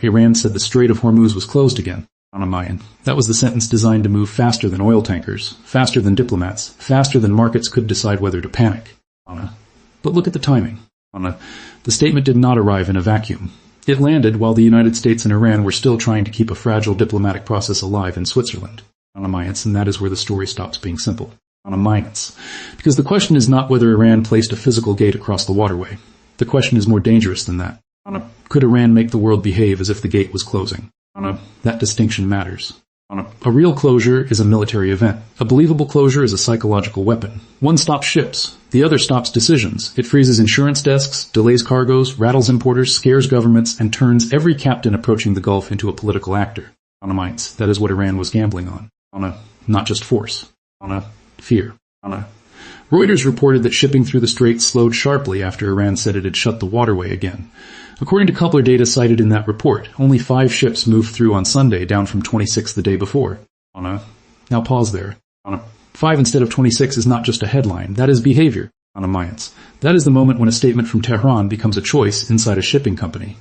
Iran said the Strait of Hormuz was closed again. Mayan. That was the sentence designed to move faster than oil tankers, faster than diplomats, faster than markets could decide whether to panic. But look at the timing. The statement did not arrive in a vacuum. It landed while the United States and Iran were still trying to keep a fragile diplomatic process alive in Switzerland. And that is where the story stops being simple. Because the question is not whether Iran placed a physical gate across the waterway. The question is more dangerous than that. Could Iran make the world behave as if the gate was closing? That distinction matters. A real closure is a military event. A believable closure is a psychological weapon. One stops ships. The other stops decisions. It freezes insurance desks, delays cargoes, rattles importers, scares governments, and turns every captain approaching the Gulf into a political actor. That is what Iran was gambling on. Not just force. Fear. Reuters reported that shipping through the strait slowed sharply after Iran said it had shut the waterway again. According to coupler data cited in that report, only 5 ships moved through on Sunday, down from 26 the day before. Now pause there. 5 instead of 26 is not just a headline. That is behavior. That is the moment when a statement from Tehran becomes a choice inside a shipping company.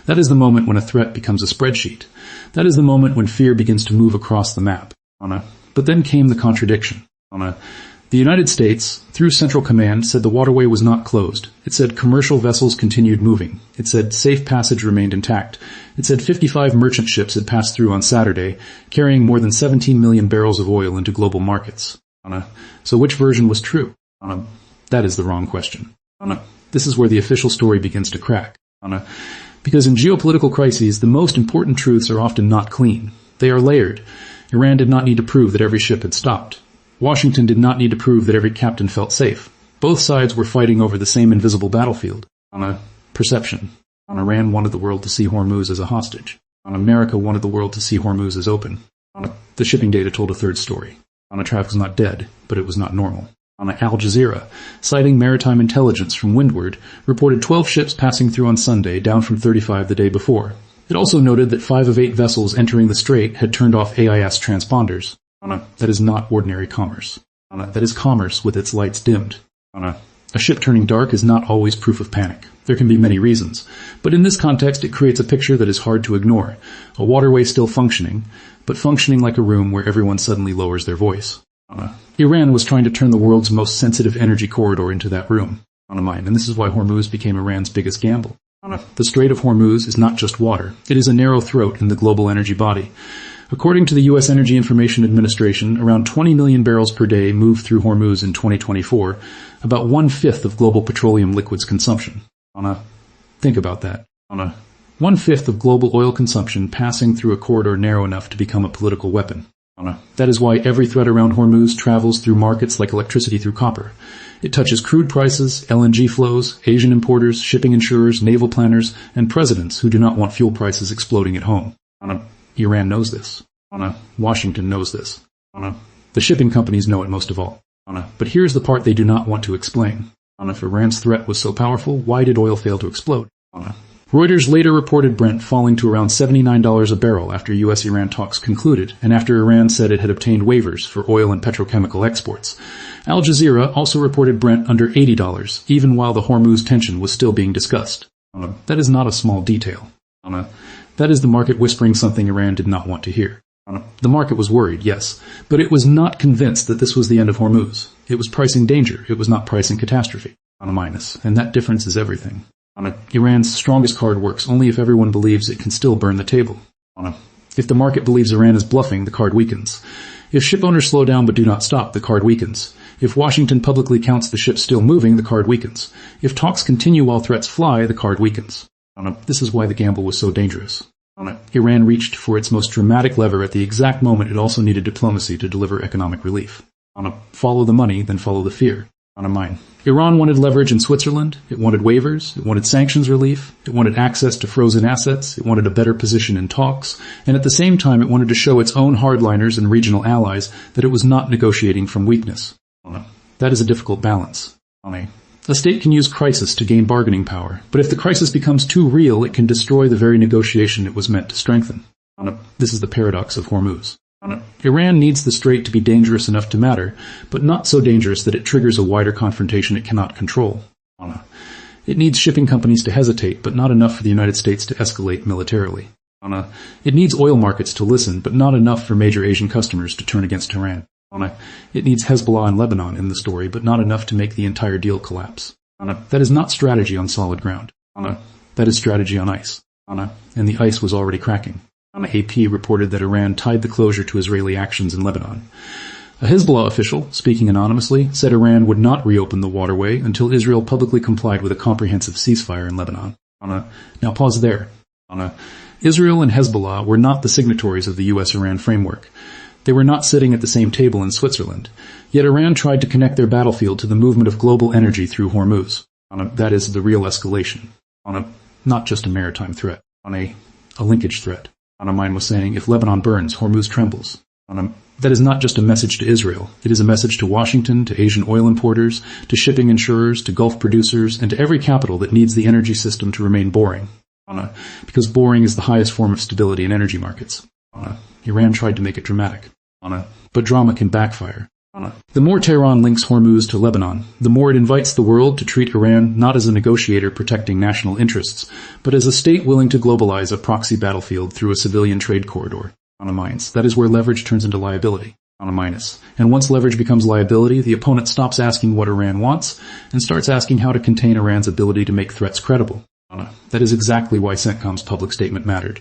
That is the moment when a threat becomes a spreadsheet. That is the moment when fear begins to move across the map. But then came the contradiction. The United States, through Central Command, said the waterway was not closed. It said commercial vessels continued moving. It said safe passage remained intact. It said 55 merchant ships had passed through on Saturday, carrying more than 17 million barrels of oil into global markets. So which version was true? That is the wrong question. This is where the official story begins to crack. Because in geopolitical crises, the most important truths are often not clean. They are layered. Iran did not need to prove that every ship had stopped. Washington did not need to prove that every captain felt safe. Both sides were fighting over the same invisible battlefield. Perception. Iran wanted the world to see Hormuz as a hostage. America wanted the world to see Hormuz as open. The shipping data told a third story. Traffic was not dead, but it was not normal. Al Jazeera, citing maritime intelligence from windward, reported 12 ships passing through on Sunday, down from 35 the day before. It also noted that 5 of 8 vessels entering the strait had turned off AIS transponders. That is not ordinary commerce. That is commerce with its lights dimmed. A ship turning dark is not always proof of panic. There can be many reasons. But in this context, it creates a picture that is hard to ignore. A waterway still functioning, but functioning like a room where everyone suddenly lowers their voice. Iran was trying to turn the world's most sensitive energy corridor into that room. And this is why Hormuz became Iran's biggest gamble. The Strait of Hormuz is not just water. It is a narrow throat in the global energy body. According to the U.S. Energy Information Administration, around 20 million barrels per day moved through Hormuz in 2024, about 1/5 of global petroleum liquids consumption. Think about that. 1/5 of global oil consumption passing through a corridor narrow enough to become a political weapon. That is why every thread around Hormuz travels through markets like electricity through copper. It touches crude prices, LNG flows, Asian importers, shipping insurers, naval planners, and presidents who do not want fuel prices exploding at home. Iran knows this. Washington knows this. The shipping companies know it most of all. But here's the part they do not want to explain. If Iran's threat was so powerful, why did oil fail to explode? Reuters later reported Brent falling to around $79 a barrel after U.S.-Iran talks concluded, and after Iran said it had obtained waivers for oil and petrochemical exports. Al Jazeera also reported Brent under $80, even while the Hormuz tension was still being discussed. That is not a small detail. That is the market whispering something Iran did not want to hear. The market was worried, yes, but it was not convinced that this was the end of Hormuz. It was pricing danger. It was not pricing catastrophe. And that difference is everything. Iran's strongest card works only if everyone believes it can still burn the table. If the market believes Iran is bluffing, the card weakens. If ship owners slow down but do not stop, the card weakens. If Washington publicly counts the ships still moving, the card weakens. If talks continue while threats fly, the card weakens. This is why the gamble was so dangerous. Iran reached for its most dramatic lever at the exact moment it also needed diplomacy to deliver economic relief. Follow the money, then follow the fear. Iran wanted leverage in Switzerland. It wanted waivers. It wanted sanctions relief. It wanted access to frozen assets. It wanted a better position in talks. And at the same time, it wanted to show its own hardliners and regional allies that it was not negotiating from weakness. That is a difficult balance. A state can use crisis to gain bargaining power, but if the crisis becomes too real, it can destroy the very negotiation it was meant to strengthen. This is the paradox of Hormuz. Iran needs the strait to be dangerous enough to matter, but not so dangerous that it triggers a wider confrontation it cannot control. It needs shipping companies to hesitate, but not enough for the United States to escalate militarily. It needs oil markets to listen, but not enough for major Asian customers to turn against Iran. It needs Hezbollah and Lebanon in the story, but not enough to make the entire deal collapse. That is not strategy on solid ground. That is strategy on ice. And the ice was already cracking. AP reported that Iran tied the closure to Israeli actions in Lebanon. A Hezbollah official, speaking anonymously, said Iran would not reopen the waterway until Israel publicly complied with a comprehensive ceasefire in Lebanon. Now pause there. Israel and Hezbollah were not the signatories of the U.S.-Iran framework. They were not sitting at the same table in Switzerland. Yet Iran tried to connect their battlefield to the movement of global energy through Hormuz. That is the real escalation. Not just a maritime threat. A linkage threat. Mine was saying, if Lebanon burns, Hormuz trembles. That is not just a message to Israel. It is a message to Washington, to Asian oil importers, to shipping insurers, to Gulf producers, and to every capital that needs the energy system to remain boring. Because boring is the highest form of stability in energy markets. Iran tried to make it dramatic. But drama can backfire. The more Tehran links Hormuz to Lebanon, the more it invites the world to treat Iran not as a negotiator protecting national interests, but as a state willing to globalize a proxy battlefield through a civilian trade corridor. That is where leverage turns into liability. And once leverage becomes liability, the opponent stops asking what Iran wants and starts asking how to contain Iran's ability to make threats credible. That is exactly why CENTCOM's public statement mattered.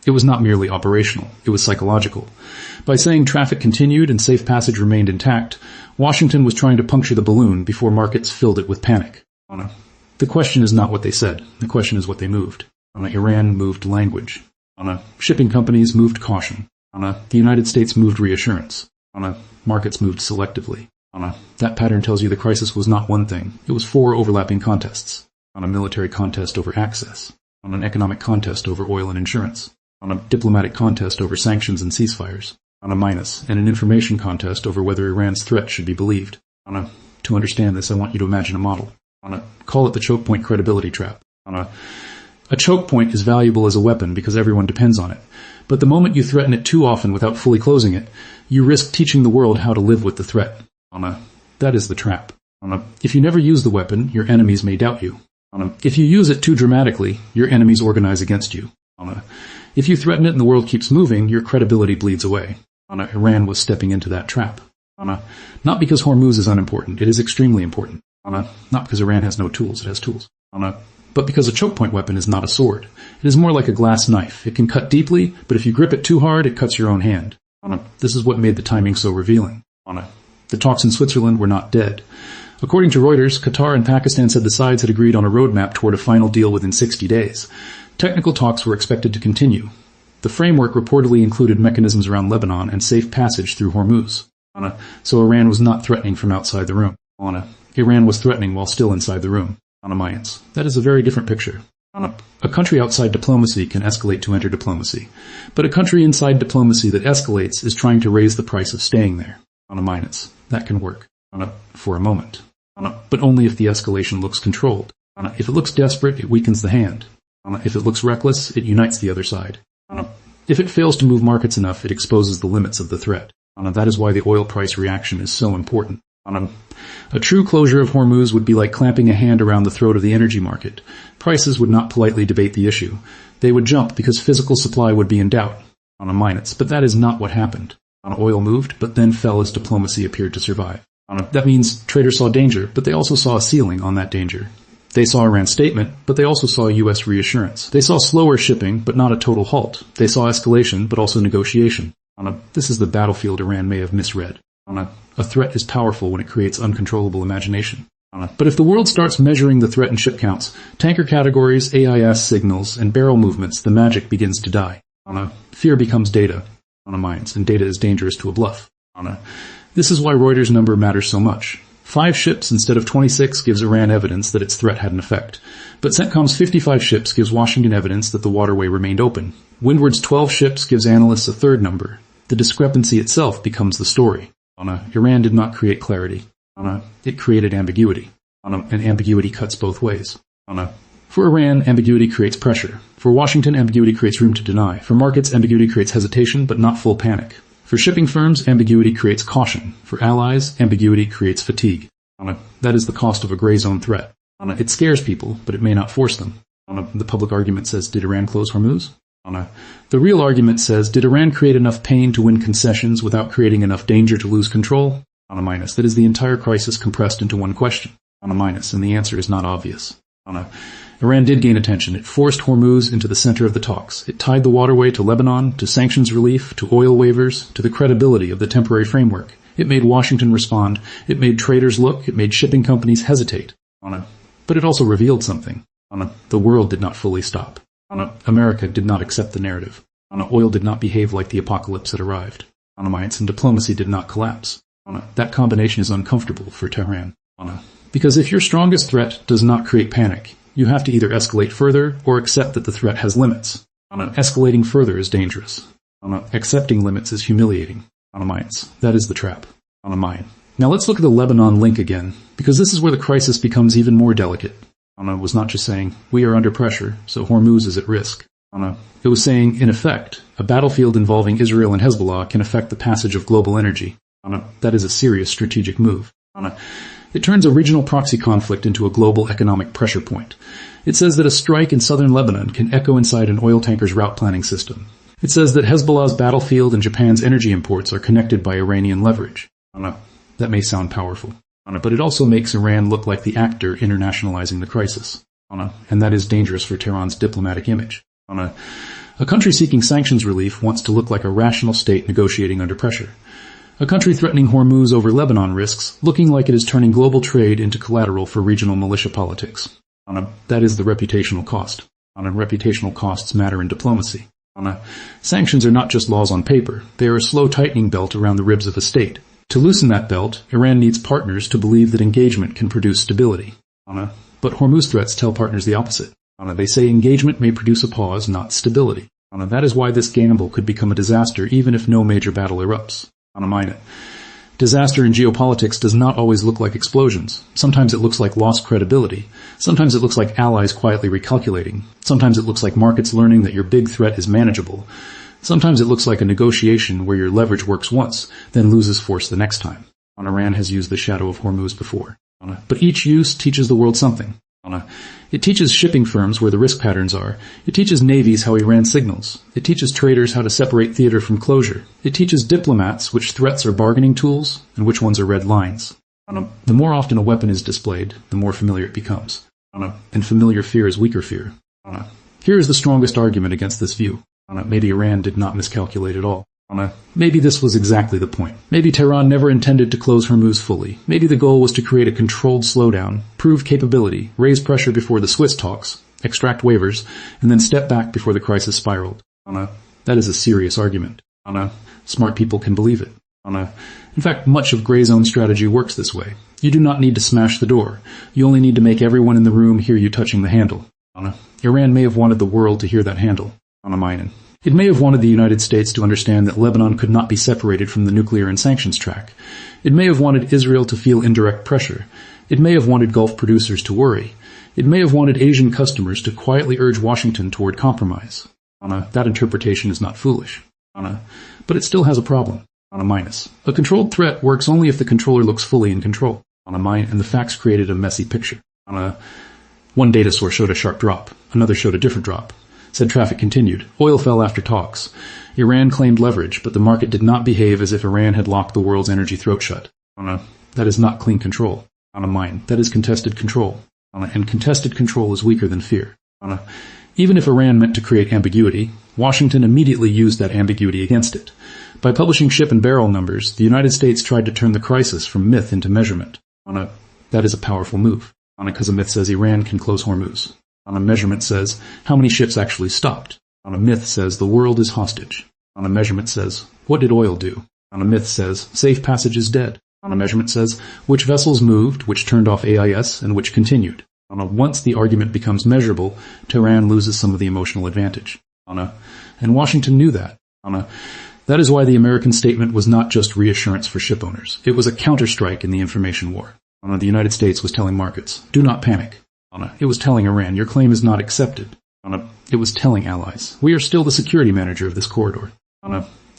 It was not merely operational, it was psychological. By saying traffic continued and safe passage remained intact, Washington was trying to puncture the balloon before markets filled it with panic. The question is not what they said, the question is what they moved. Iran moved language. Shipping companies moved caution. The United States moved reassurance. Markets moved selectively. That pattern tells you the crisis was not one thing, it was 4 overlapping contests. A military contest over access, an economic contest over oil and insurance, a diplomatic contest over sanctions and ceasefires, and an information contest over whether Iran's threat should be believed. To understand this, I want you to imagine a model. Call it the choke point credibility trap. A choke point is valuable as a weapon because everyone depends on it. But the moment you threaten it too often without fully closing it, you risk teaching the world how to live with the threat. That is the trap. If you never use the weapon, your enemies may doubt you. If you use it too dramatically, your enemies organize against you. If you threaten it and the world keeps moving, your credibility bleeds away. Iran was stepping into that trap. Not because Hormuz is unimportant, it is extremely important. Not because Iran has no tools, it has tools. But because a choke point weapon is not a sword. It is more like a glass knife. It can cut deeply, but if you grip it too hard, it cuts your own hand. This is what made the timing so revealing. The talks in Switzerland were not dead. According to Reuters, Qatar and Pakistan said the sides had agreed on a roadmap toward a final deal within 60 days. Technical talks were expected to continue. The framework reportedly included mechanisms around Lebanon and safe passage through Hormuz. So Iran was not threatening from outside the room. Iran was threatening while still inside the room. That is a very different picture. A country outside diplomacy can escalate to enter diplomacy. But a country inside diplomacy that escalates is trying to raise the price of staying there. That can work. For a moment. But only if the escalation looks controlled. If it looks desperate, it weakens the hand. If it looks reckless, it unites the other side. If it fails to move markets enough, it exposes the limits of the threat. That is why the oil price reaction is so important. A true closure of Hormuz would be like clamping a hand around the throat of the energy market. Prices would not politely debate the issue. They would jump because physical supply would be in doubt. But that is not what happened. Oil moved, but then fell as diplomacy appeared to survive. That means traders saw danger, but they also saw a ceiling on that danger. They saw Iran's statement, but they also saw U.S. reassurance. They saw slower shipping, but not a total halt. They saw escalation, but also negotiation. This is the battlefield Iran may have misread. A threat is powerful when it creates uncontrollable imagination. But if the world starts measuring the threat in ship counts, tanker categories, AIS signals, and barrel movements, the magic begins to die. Fear becomes data, and data is dangerous to a bluff. This is why Reuters' number matters so much. 5 ships instead of 26 gives Iran evidence that its threat had an effect. But CENTCOM's 55 ships gives Washington evidence that the waterway remained open. Windward's 12 ships gives analysts a third number. The discrepancy itself becomes the story. Iran did not create clarity. It created ambiguity. And ambiguity cuts both ways. For Iran, ambiguity creates pressure. For Washington, ambiguity creates room to deny. For markets, ambiguity creates hesitation, but not full panic. For shipping firms, ambiguity creates caution. For allies, ambiguity creates fatigue. That is the cost of a gray zone threat. It scares people, but it may not force them. The public argument says, did Iran close Hormuz? The real argument says, did Iran create enough pain to win concessions without creating enough danger to lose control? That is the entire crisis compressed into one question. And the answer is not obvious. Iran did gain attention. It forced Hormuz into the center of the talks. It tied the waterway to Lebanon, to sanctions relief, to oil waivers, to the credibility of the temporary framework. It made Washington respond. It made traders look. It made shipping companies hesitate. But it also revealed something. The world did not fully stop. America did not accept the narrative. Oil did not behave like the apocalypse had arrived. And diplomacy did not collapse. That combination is uncomfortable for Tehran. Because if your strongest threat does not create panic, you have to either escalate further or accept that the threat has limits. Escalating further is dangerous. Accepting limits is humiliating. That is the trap. Now let's look at the Lebanon link again, because this is where the crisis becomes even more delicate. Was not just saying, we are under pressure, so Hormuz is at risk. It was saying, in effect, a battlefield involving Israel and Hezbollah can affect the passage of global energy. That is a serious strategic move. It turns a regional proxy conflict into a global economic pressure point. It says that a strike in southern Lebanon can echo inside an oil tanker's route planning system. It says that Hezbollah's battlefield and Japan's energy imports are connected by Iranian leverage. That may sound powerful, but it also makes Iran look like the actor internationalizing the crisis. And that is dangerous for Tehran's diplomatic image. A country seeking sanctions relief wants to look like a rational state negotiating under pressure. A country threatening Hormuz over Lebanon risks looking like it is turning global trade into collateral for regional militia politics. That is the reputational cost. Reputational costs matter in diplomacy. Sanctions are not just laws on paper. They are a slow tightening belt around the ribs of a state. To loosen that belt, Iran needs partners to believe that engagement can produce stability. But Hormuz threats tell partners the opposite. They say engagement may produce a pause, not stability. That is why this gamble could become a disaster even if no major battle erupts. Disaster in geopolitics does not always look like explosions. Sometimes it looks like lost credibility. Sometimes it looks like allies quietly recalculating. Sometimes it looks like markets learning that your big threat is manageable. Sometimes it looks like a negotiation where your leverage works once, then loses force the next time. Iran has used the shadow of Hormuz before. But each use teaches the world something. It teaches shipping firms where the risk patterns are. It teaches navies how Iran signals. It teaches traders how to separate theater from closure. It teaches diplomats which threats are bargaining tools and which ones are red lines. The more often a weapon is displayed, the more familiar it becomes. And familiar fear is weaker fear. Here is the strongest argument against this view. Maybe Iran did not miscalculate at all. Maybe this was exactly the point. Maybe Tehran never intended to close Hormuz fully. Maybe the goal was to create a controlled slowdown, prove capability, raise pressure before the Swiss talks, extract waivers, and then step back before the crisis spiraled. That is a serious argument. Smart people can believe it. In fact, much of gray zone strategy works this way. You do not need to smash the door. You only need to make everyone in the room hear you touching the handle. Iran may have wanted the world to hear that handle. It may have wanted the United States to understand that Lebanon could not be separated from the nuclear and sanctions track. It may have wanted Israel to feel indirect pressure. It may have wanted Gulf producers to worry. It may have wanted Asian customers to quietly urge Washington toward compromise. That interpretation is not foolish. But it still has a problem. A controlled threat works only if the controller looks fully in control. And the facts created a messy picture. One data source showed a sharp drop. Another showed a different drop. Said traffic continued. Oil fell after talks. Iran claimed leverage, but the market did not behave as if Iran had locked the world's energy throat shut. That is not clean control. That is contested control. And contested control is weaker than fear. Even if Iran meant to create ambiguity, Washington immediately used that ambiguity against it. By publishing ship and barrel numbers, the United States tried to turn the crisis from myth into measurement. That is a powerful move. Because a myth says Iran can close Hormuz. A measurement says how many ships actually stopped. A myth says the world is hostage. A measurement says what did oil do? A myth says safe passage is dead. A measurement says which vessels moved, which turned off AIS, and which continued. Once the argument becomes measurable, Tehran loses some of the emotional advantage. And Washington knew that. That is why the American statement was not just reassurance for ship owners. It was a counterstrike in the information war. The United States was telling markets, do not panic. It was telling Iran, your claim is not accepted. It was telling allies, we are still the security manager of this corridor.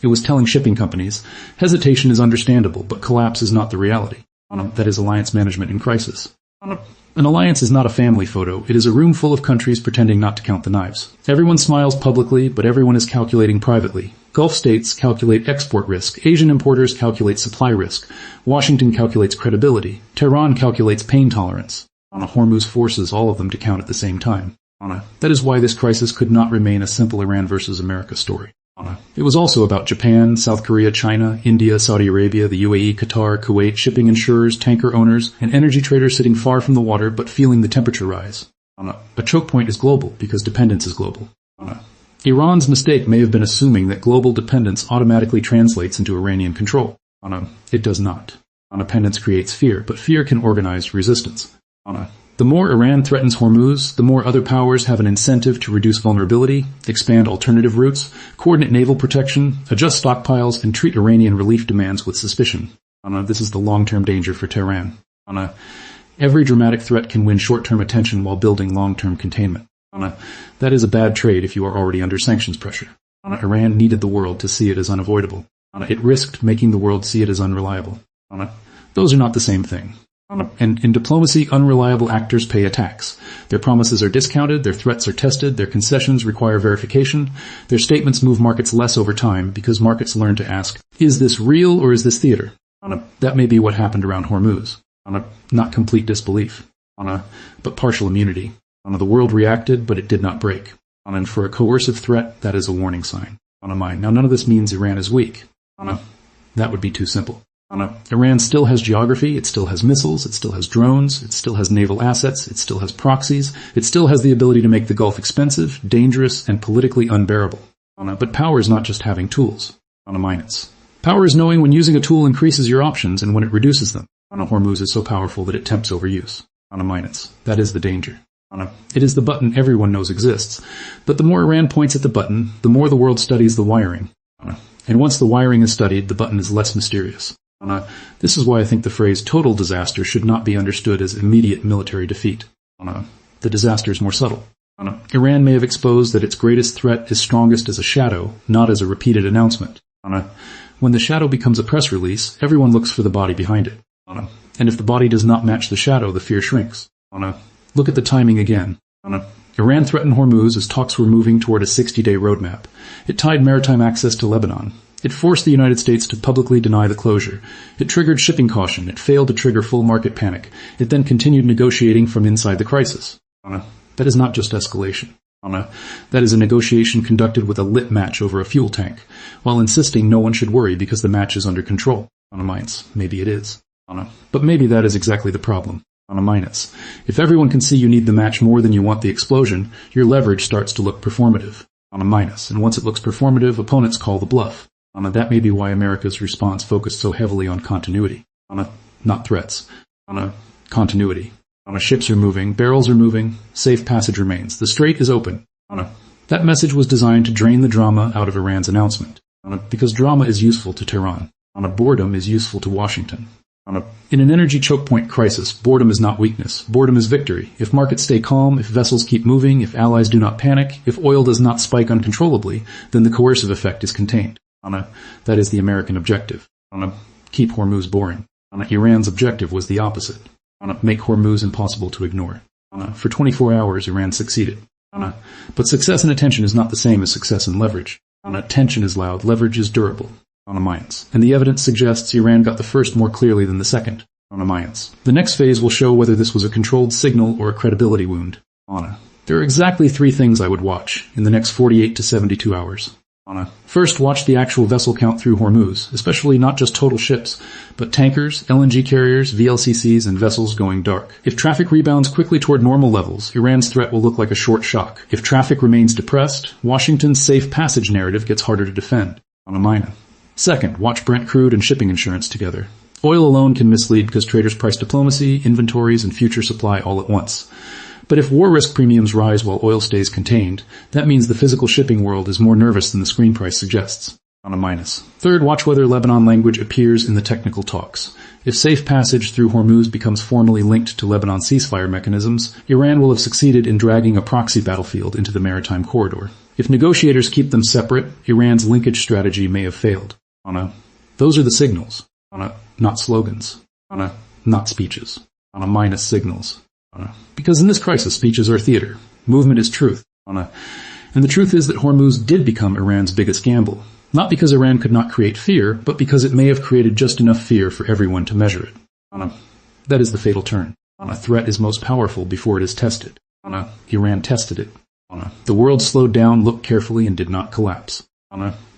It was telling shipping companies, hesitation is understandable, but collapse is not the reality. That is alliance management in crisis. An alliance is not a family photo. It is a room full of countries pretending not to count the knives. Everyone smiles publicly, but everyone is calculating privately. Gulf states calculate export risk. Asian importers calculate supply risk. Washington calculates credibility. Tehran calculates pain tolerance. Hormuz forces all of them to count at the same time. That is why this crisis could not remain a simple Iran versus America story. It was also about Japan, South Korea, China, India, Saudi Arabia, the UAE, Qatar, Kuwait, shipping insurers, tanker owners, and energy traders sitting far from the water but feeling the temperature rise. A choke point is global because dependence is global. Iran's mistake may have been assuming that global dependence automatically translates into Iranian control. It does not. Dependence creates fear, but fear can organize resistance. The more Iran threatens Hormuz, the more other powers have an incentive to reduce vulnerability, expand alternative routes, coordinate naval protection, adjust stockpiles, and treat Iranian relief demands with suspicion. This is the long-term danger for Tehran. Every dramatic threat can win short-term attention while building long-term containment. That is a bad trade if you are already under sanctions pressure. Iran needed the world to see it as unavoidable. It risked making the world see it as unreliable. Those are not the same thing. And in diplomacy, unreliable actors pay a tax. Their promises are discounted, their threats are tested, their concessions require verification, their statements move markets less over time because markets learn to ask, is this real or is this theater? That may be what happened around Hormuz. Not complete disbelief, but partial immunity. The world reacted, but it did not break. And for a coercive threat, that is a warning sign. Now, none of this means Iran is weak. That would be too simple. Iran still has geography, it still has missiles, it still has drones, it still has naval assets, it still has proxies, it still has the ability to make the Gulf expensive, dangerous, and politically unbearable. But power is not just having tools. Power is knowing when using a tool increases your options and when it reduces them. Hormuz is so powerful that it tempts overuse. That is the danger. It is the button everyone knows exists. But the more Iran points at the button, the more the world studies the wiring. And once the wiring is studied, the button is less mysterious. This is why I think the phrase total disaster should not be understood as immediate military defeat. The disaster is more subtle. Iran may have exposed that its greatest threat is strongest as a shadow, not as a repeated announcement. When the shadow becomes a press release, everyone looks for the body behind it. And if the body does not match the shadow, the fear shrinks. Look at the timing again. Iran threatened Hormuz as talks were moving toward a 60-day roadmap. It tied maritime access to Lebanon. It forced the United States to publicly deny the closure. It triggered shipping caution. It failed to trigger full market panic. It then continued negotiating from inside the crisis. That is not just escalation. That is a negotiation conducted with a lit match over a fuel tank, while insisting no one should worry because the match is under control. Maybe it is. But maybe that is exactly the problem. If everyone can see you need the match more than you want the explosion, your leverage starts to look performative. And once it looks performative, opponents call the bluff. That may be why America's response focused so heavily on continuity. Not threats. Continuity. Ships are moving, barrels are moving, safe passage remains. The strait is open. That message was designed to drain the drama out of Iran's announcement. Because drama is useful to Tehran. Boredom is useful to Washington. In an energy choke point crisis, boredom is not weakness. Boredom is victory. If markets stay calm, if vessels keep moving, if allies do not panic, if oil does not spike uncontrollably, then the coercive effect is contained. That is the American objective. Keep Hormuz boring. Iran's objective was the opposite. Make Hormuz impossible to ignore. For 24 hours, Iran succeeded. But success in attention is not the same as success in leverage. Tension is loud, leverage is durable. And the evidence suggests Iran got the first more clearly than the second. The next phase will show whether this was a controlled signal or a credibility wound. There are exactly 3 things I would watch in the next 48 to 72 hours. First, watch the actual vessel count through Hormuz, especially not just total ships, but tankers, LNG carriers, VLCCs, and vessels going dark. If traffic rebounds quickly toward normal levels, Iran's threat will look like a short shock. If traffic remains depressed, Washington's safe passage narrative gets harder to defend. Second, watch Brent crude and shipping insurance together. Oil alone can mislead because traders price diplomacy, inventories, and future supply all at once. But if war risk premiums rise while oil stays contained, that means the physical shipping world is more nervous than the screen price suggests. Third, watch whether Lebanon language appears in the technical talks. If safe passage through Hormuz becomes formally linked to Lebanon ceasefire mechanisms, Iran will have succeeded in dragging a proxy battlefield into the maritime corridor. If negotiators keep them separate, Iran's linkage strategy may have failed. Those are the signals, not slogans, not speeches. minus signals. Because in this crisis, speeches are theater. Movement is truth. And the truth is that Hormuz did become Iran's biggest gamble. Not because Iran could not create fear, but because it may have created just enough fear for everyone to measure it. That is the fatal turn. A threat is most powerful before it is tested. Iran tested it. The world slowed down, looked carefully, and did not collapse.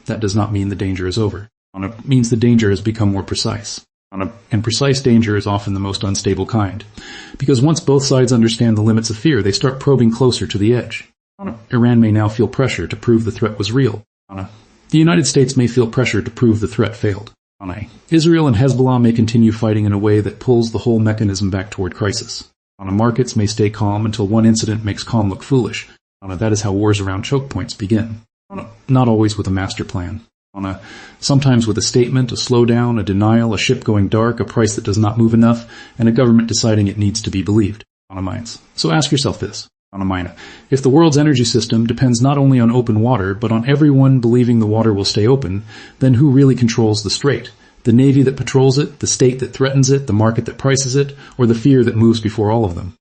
That does not mean the danger is over. It means the danger has become more precise. And precise danger is often the most unstable kind. Because once both sides understand the limits of fear, they start probing closer to the edge. Iran may now feel pressure to prove the threat was real. The United States may feel pressure to prove the threat failed. Israel and Hezbollah may continue fighting in a way that pulls the whole mechanism back toward crisis. Markets may stay calm until one incident makes calm look foolish. That is how wars around choke points begin. Not always with a master plan. Sometimes with a statement, a slowdown, a denial, a ship going dark, a price that does not move enough, and a government deciding it needs to be believed. So ask yourself this. If the world's energy system depends not only on open water, but on everyone believing the water will stay open, then who really controls the strait? The navy that patrols it, the state that threatens it, the market that prices it, or the fear that moves before all of them?